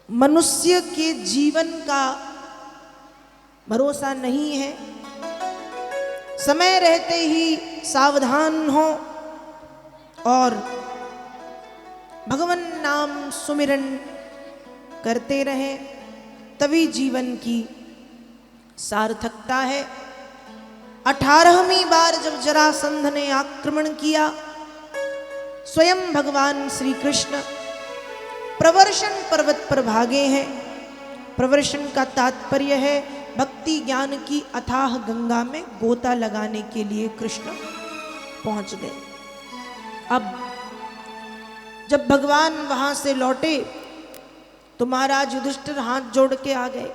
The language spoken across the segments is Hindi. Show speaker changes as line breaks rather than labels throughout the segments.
मनुष्य के जीवन का भरोसा नहीं है। समय रहते ही सावधान हो और भगवान नाम सुमिरन करते रहें, तभी जीवन की सार्थकता है। 18वीं बार जब जरासंध ने आक्रमण किया, स्वयं भगवान श्री कृष्ण प्रवर्षण पर्वत पर भागे हैं। प्रवर्षण का तात्पर्य है भक्ति ज्ञान की अथाह गंगा में गोता लगाने के लिए कृष्ण पहुंच गए। अब जब भगवान वहां से लौटे तो महाराज युधिष्ठिर हाथ जोड़ के आ गए।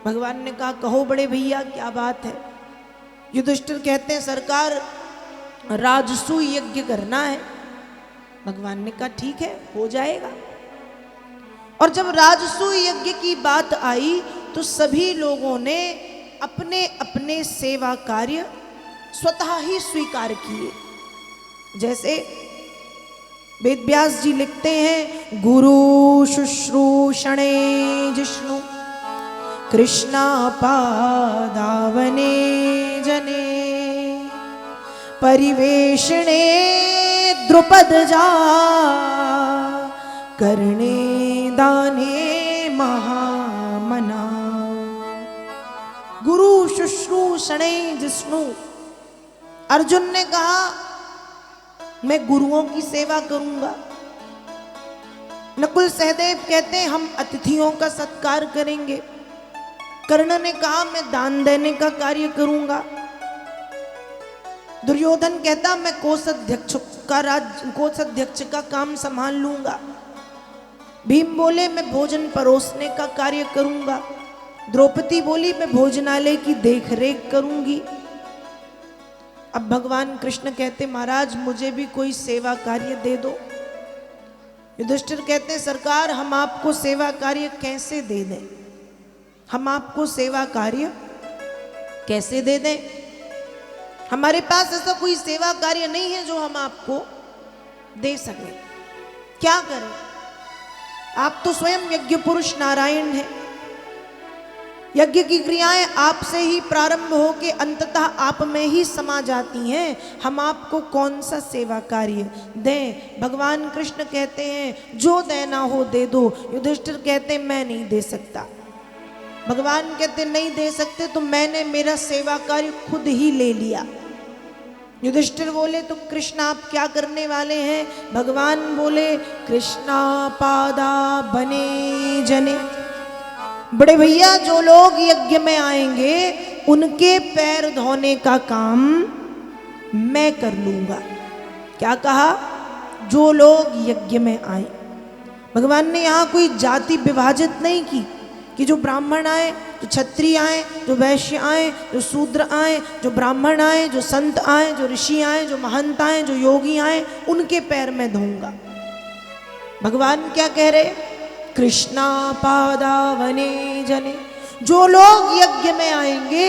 भगवान ने कहा, कहो बड़े भैया क्या बात है। युधिष्ठिर कहते हैं, सरकार राजसूय यज्ञ करना है। भगवान ने कहा, ठीक है, हो जाएगा। और जब राजसूय यज्ञ की बात आई तो सभी लोगों ने अपने अपने सेवा कार्य स्वतः ही स्वीकार किए। जैसे वेद व्यास जी लिखते हैं, गुरु शुश्रूषणे जिष्णु कृष्णा पादावने जने परिवेशणे द्रुपद जा करणे दाने महामना। गुरु शुश्रूषणे जिष्णु, अर्जुन ने कहा मैं गुरुओं की सेवा करूंगा। नकुल सहदेव कहते हैं हम अतिथियों का सत्कार करेंगे। कर्ण ने कहा मैं दान देने का कार्य करूंगा। दुर्योधन कहता मैं कोषाध्यक्ष का काम संभाल लूंगा। भीम बोले मैं भोजन परोसने का कार्य करूंगा। द्रौपदी बोली मैं भोजनालय की देखरेख करूंगी। अब भगवान कृष्ण कहते महाराज मुझे भी कोई सेवा कार्य दे दो। युधिष्ठिर कहते हैं सरकार हम आपको सेवा कार्य कैसे दे दें, हम आपको सेवा कार्य कैसे दे दें। हमारे पास ऐसा कोई सेवा कार्य नहीं है जो हम आपको दे सके। क्या करें, आप तो स्वयं यज्ञ पुरुष नारायण हैं। यज्ञ की क्रियाएं आपसे ही प्रारंभ होकर अंततः आप में ही समा जाती हैं। हम आपको कौन सा सेवा कार्य दें। भगवान कृष्ण कहते हैं जो देना हो दे दो। युधिष्ठिर कहते हैं मैं नहीं दे सकता। भगवान कहते नहीं दे सकते तो मैंने मेरा सेवा कार्य खुद ही ले लिया। युधिष्ठिर बोले तो कृष्ण आप क्या करने वाले हैं। भगवान बोले कृष्णा पादा बने जने। बड़े भैया जो लोग यज्ञ में आएंगे उनके पैर धोने का काम मैं कर लूंगा। क्या कहा, जो लोग यज्ञ में आए। भगवान ने यहां कोई जाति विभाजित नहीं की कि जो ब्राह्मण आए, जो क्षत्रिय आए, जो वैश्य आए, जो शूद्र आए, जो ब्राह्मण आए, जो संत आए, जो ऋषि आए, जो महंत आए, जो योगी आए, उनके पैर में धोऊंगा। भगवान क्या कह रहे, कृष्णा पादावने जने। जो लोग यज्ञ में आएंगे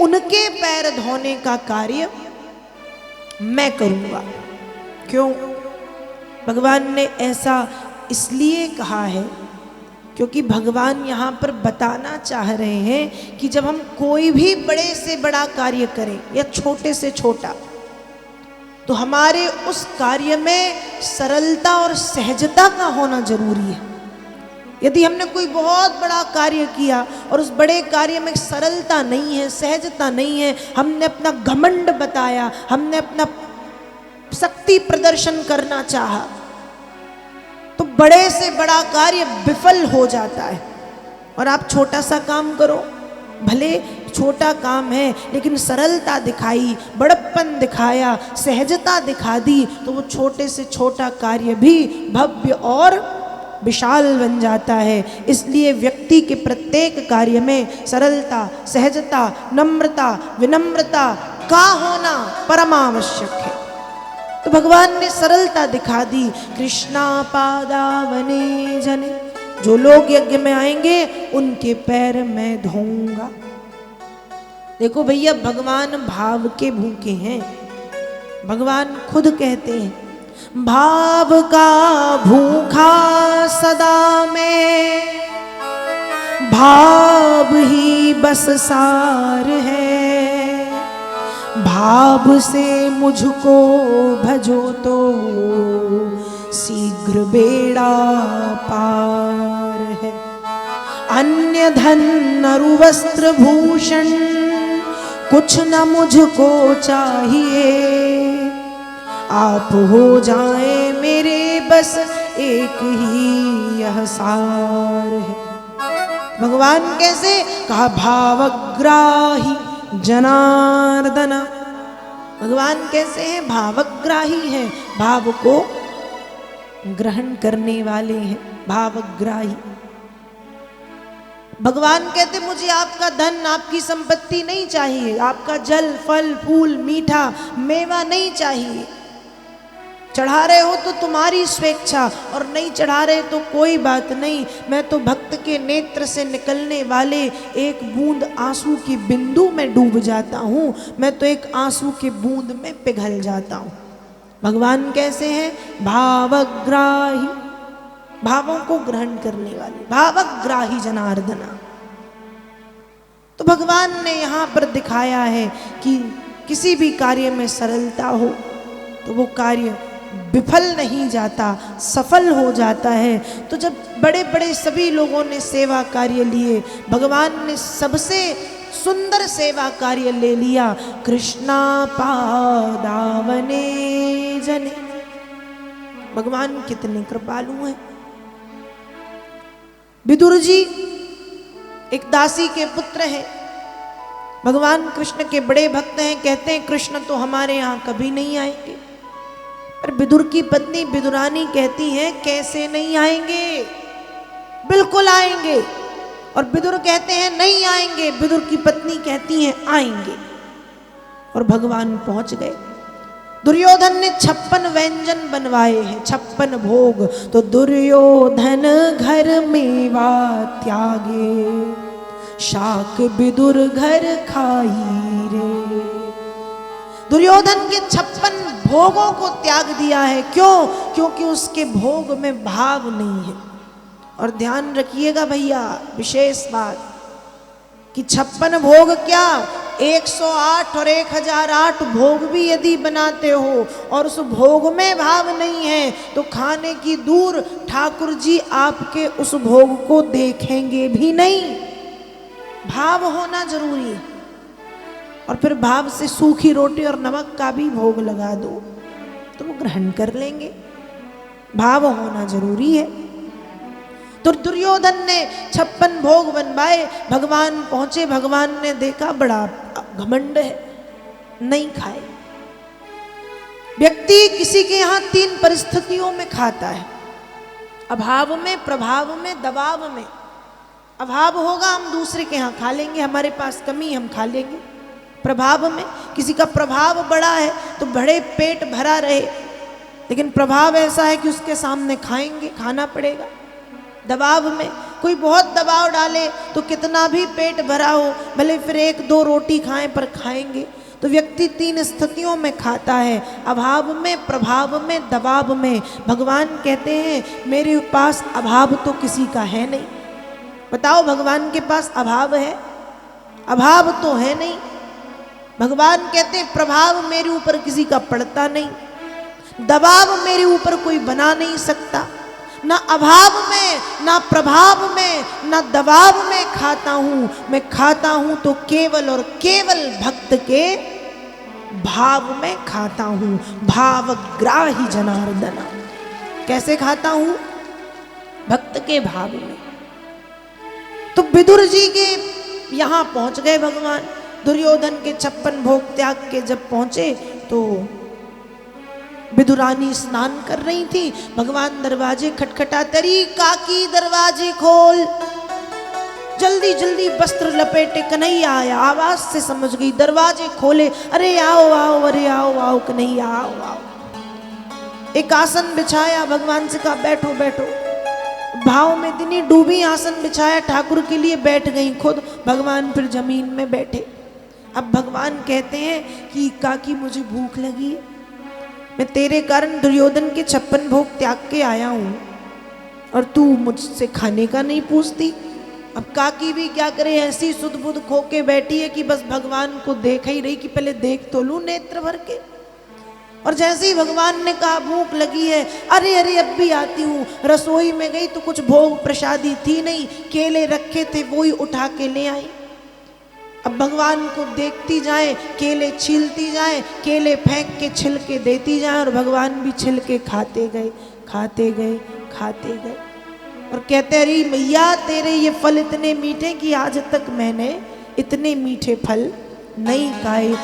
उनके पैर धोने का कार्य मैं करूंगा। क्यों, भगवान ने ऐसा इसलिए कहा है क्योंकि भगवान यहाँ पर बताना चाह रहे हैं कि जब हम कोई भी बड़े से बड़ा कार्य करें या छोटे से छोटा, तो हमारे उस कार्य में सरलता और सहजता का होना जरूरी है। यदि हमने कोई बहुत बड़ा कार्य किया और उस बड़े कार्य में सरलता नहीं है, सहजता नहीं है, हमने अपना घमंड बताया, हमने अपना शक्ति प्रदर्शन करना चाहा, तो बड़े से बड़ा कार्य विफल हो जाता है। और आप छोटा सा काम करो, भले छोटा काम है लेकिन सरलता दिखाई, बड़प्पन दिखाया, सहजता दिखा दी, तो वो छोटे से छोटा कार्य भी भव्य और विशाल बन जाता है। इसलिए व्यक्ति के प्रत्येक कार्य में सरलता, सहजता, नम्रता, विनम्रता का होना परमावश्यक है। तो भगवान ने सरलता दिखा दी। कृष्णा पादावने जने, जो लोग यज्ञ में आएंगे उनके पैर मैं धोऊंगा। देखो भैया, भगवान भाव के भूखे हैं। भगवान खुद कहते हैं भाव का भूखा सदा में भाव ही बस सार है, भाव से मुझको भजो तो शीघ्र बेड़ा पार है। अन्य धन अरु वस्त्र भूषण कुछ न मुझको चाहिए, आप हो जाए मेरे बस एक ही यह सार है। भगवान कैसे कहा, भावग्राही जनार्दन। भगवान कैसे हैं, भावग्राही हैं, भाव को ग्रहण करने वाले हैं, भावग्राही। भगवान कहते मुझे आपका धन आपकी संपत्ति नहीं चाहिए, आपका जल फल फूल मीठा मेवा नहीं चाहिए। चढ़ा रहे हो तो तुम्हारी स्वेच्छा, और नहीं चढ़ा रहे तो कोई बात नहीं। मैं तो भक्त के नेत्र से निकलने वाले एक बूंद आंसू की बिंदु में डूब जाता हूँ, मैं तो एक आंसू के बूंद में पिघल जाता हूँ। भगवान कैसे हैं, भावग्राही, भावों को ग्रहण करने वाले, भावग्राही जनार्दना। तो भगवान ने यहाँ पर दिखाया है कि किसी भी कार्य में सरलता हो तो वो कार्य विफल नहीं जाता, सफल हो जाता है। तो जब बड़े बड़े सभी लोगों ने सेवा कार्य लिए, भगवान ने सबसे सुंदर सेवा कार्य ले लिया, कृष्णा पादावने जने। भगवान कितने कृपालु हैं। विदुर जी एक दासी के पुत्र हैं, भगवान कृष्ण के बड़े भक्त हैं। कहते हैं कृष्ण तो हमारे यहाँ कभी नहीं आएंगे, पर विदुर की पत्नी विदुरानी कहती है कैसे नहीं आएंगे, बिल्कुल आएंगे। और विदुर कहते हैं नहीं आएंगे, विदुर की पत्नी कहती है आएंगे। और भगवान पहुंच गए। दुर्योधन ने 56 व्यंजन बनवाए हैं, 56 भोग। तो दुर्योधन घर मेवा त्यागे, शाक विदुर घर खाई रे। दुर्योधन के 56 भोगों को त्याग दिया है। क्यों? क्योंकि उसके भोग में भाव नहीं है। और ध्यान रखिएगा भैया, विशेष बात कि 56 भोग क्या, 108 और 1008 भोग भी यदि बनाते हो और उस भोग में भाव नहीं है तो खाने की दूर, ठाकुर जी आपके उस भोग को देखेंगे भी नहीं। भाव होना जरूरी है। और फिर भाव से सूखी रोटी और नमक का भी भोग लगा दो तो वो ग्रहण कर लेंगे। भाव होना जरूरी है। तो दुर्योधन ने 56 भोग बनवाए, भगवान पहुंचे, भगवान ने देखा बड़ा घमंड है, नहीं खाए। व्यक्ति किसी के यहाँ 3 परिस्थितियों में खाता है, अभाव में, प्रभाव में, दबाव में। अभाव होगा हम दूसरे के यहाँ खा लेंगे, हमारे पास कमी हम खा लेंगे। प्रभाव में किसी का प्रभाव बड़ा है तो बड़े पेट भरा रहे, लेकिन प्रभाव ऐसा है कि उसके सामने खाएंगे, खाना पड़ेगा। दबाव में कोई बहुत दबाव डाले तो कितना भी पेट भरा हो, भले फिर 1-2 रोटी खाएं पर खाएंगे। तो व्यक्ति 3 स्थितियों में खाता है, अभाव में, प्रभाव में, दबाव में। भगवान कहते हैं मेरे पास अभाव तो किसी का है नहीं। बताओ भगवान के पास अभाव है? अभाव तो है नहीं। भगवान कहते हैं प्रभाव मेरे ऊपर किसी का पड़ता नहीं, दबाव मेरे ऊपर कोई बना नहीं सकता। ना अभाव में, ना प्रभाव में, ना दबाव में खाता हूं। मैं खाता हूं तो केवल और केवल भक्त के भाव में खाता हूं। भावग्राही जनार्दन। कैसे खाता हूं? भक्त के भाव में। तो विदुर जी के यहां पहुंच गए भगवान। दुर्योधन के 56 भोग त्याग के जब पहुंचे तो विदुरानी स्नान कर रही थी। भगवान दरवाजे खटखटाते, अरे काकी दरवाजे खोल, जल्दी जल्दी वस्त्र लपेटे। कन्हैया आया, आवाज से समझ गई, दरवाजे खोले। अरे आओ आओ, अरे आओ आओ कन्हैया आओ आओ। एक आसन बिछाया, भगवान से कहा बैठो बैठो। भाव में इतनी डूबी, आसन बिछाया ठाकुर के लिए, बैठ गई खुद। भगवान फिर जमीन में बैठे। अब भगवान कहते हैं कि काकी मुझे भूख लगी है, मैं तेरे कारण दुर्योधन के 56 भोग त्याग के आया हूं और तू मुझसे खाने का नहीं पूछती। अब काकी भी क्या करे, ऐसी सुध बुध खो के बैठी है कि बस भगवान को देख ही रही कि पहले देख तो लूं नेत्र भर के। और जैसे ही भगवान ने कहा भूख लगी है, अरे अरे अब भी आती हूँ, रसोई में गई तो कुछ भोग प्रसादी थी नहीं, केले रखे थे वो ही उठा के ले आई। अब भगवान को देखती जाए, केले छीलती जाए, केले फेंक के छिलके देती जाए, और भगवान भी छिलके खाते गए खाते गए खाते गए। और कहते अरे मैया तेरे ये फल इतने मीठे कि आज तक मैंने इतने मीठे फल नहीं खाए।